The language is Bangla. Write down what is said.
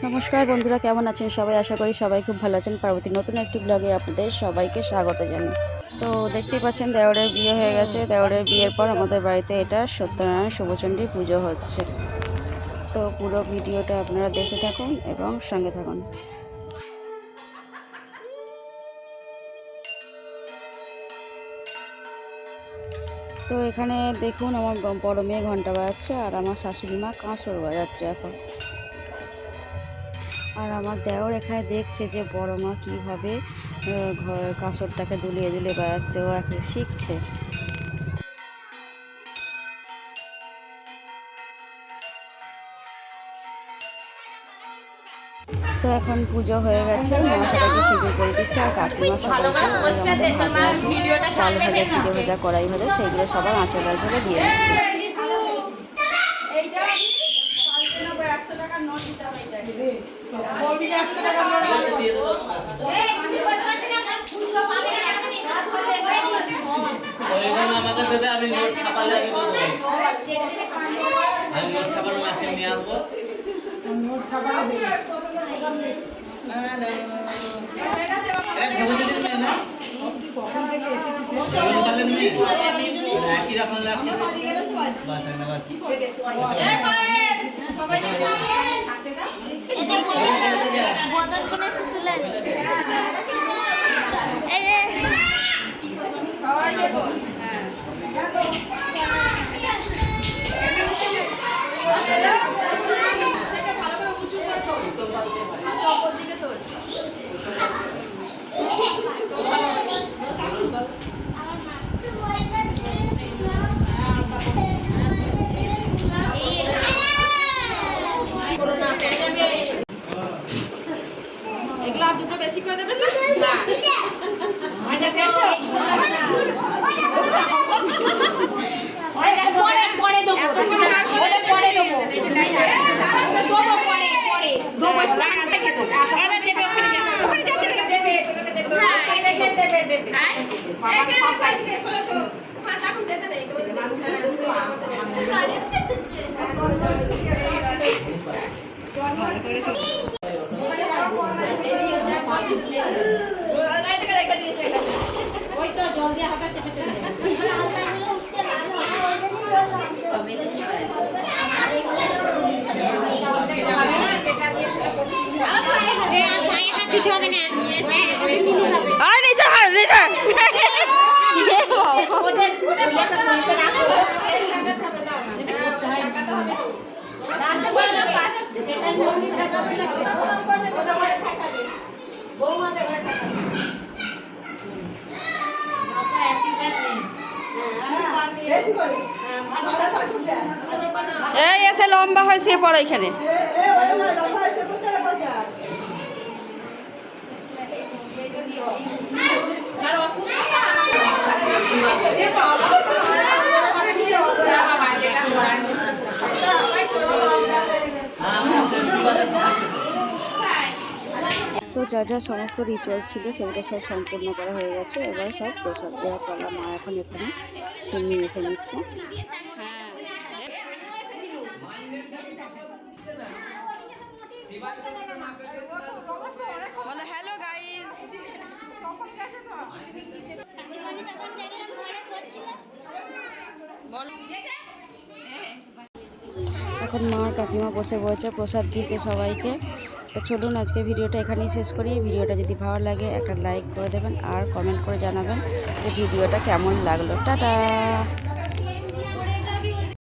নমস্কার বন্ধুরা, কেমন আছেন সবাই? আশা করি সবাই খুব ভালো আছেন। পরবর্তী নতুন একটি ব্লগে আপনাদের সবাইকে স্বাগত জানাই। তো দেখতেই পাচ্ছেন দেওরের বিয়ে হয়ে গেছে। দেওরের বিয়ের পর আমাদের বাড়িতে এটা সত্যনারায়ণ শুভচণ্ডী পুজো হচ্ছে। তো পুরো ভিডিওটা আপনারা দেখতে থাকুন এবং সঙ্গে থাকুন। তো এখানে দেখুন আমার বড় মেয়ে ঘন্টা বাজাচ্ছে আর আমার শাশুড়ি মা কাঁসর বাজাচ্ছে এখন। আর আমার দেওর এখানে দেখছে যে বড় মা কীভাবে কাঁসরটাকে দুলিয়ে দুলিয়ে বেড়াচ্ছে, ও এখন শিখছে। তো এখন পুজো হয়ে গেছে, মা সবাইকে সিঁদুর করে দিচ্ছে আর কাকিমা সবাইকে ভাজা আছে, চাল ভাজা, চিড়ে ভাজা, কড়াই ভাজা, সেইগুলো সবার আঁচলে আঁচলে দিয়ে দিচ্ছে। আমি নোট ছাপালে আমি নোট ছাপানোর মেশিন নিয়ে আসবো। নোট ছাপালে একই রকম লাগছে। দুটো বেশি করে দেবেন এই এসে লম্বা হয় শুয়ে পড়ো এখানে। তো যা যা সমস্ত রিচুয়াল ছিল সেগুলো সব সম্পূর্ণ করা হয়ে গেছে। এবার সব প্রসাদ দেওয়া পালা। মা এখন এখানে সিন্নি মেখে নিচ্ছে। হ্যালো গাইস, এখন মা কাকিমা বসে পড়েছে প্রসাদ দিতে সবাইকে। তো চলুন আজকে ভিডিওটা এখানেই শেষ করি। ভিডিওটা যদি ভালো লাগে একটা লাইক করে দেবেন আর কমেন্ট করে জানাবেন যে ভিডিওটা কেমন লাগলো। টাটা।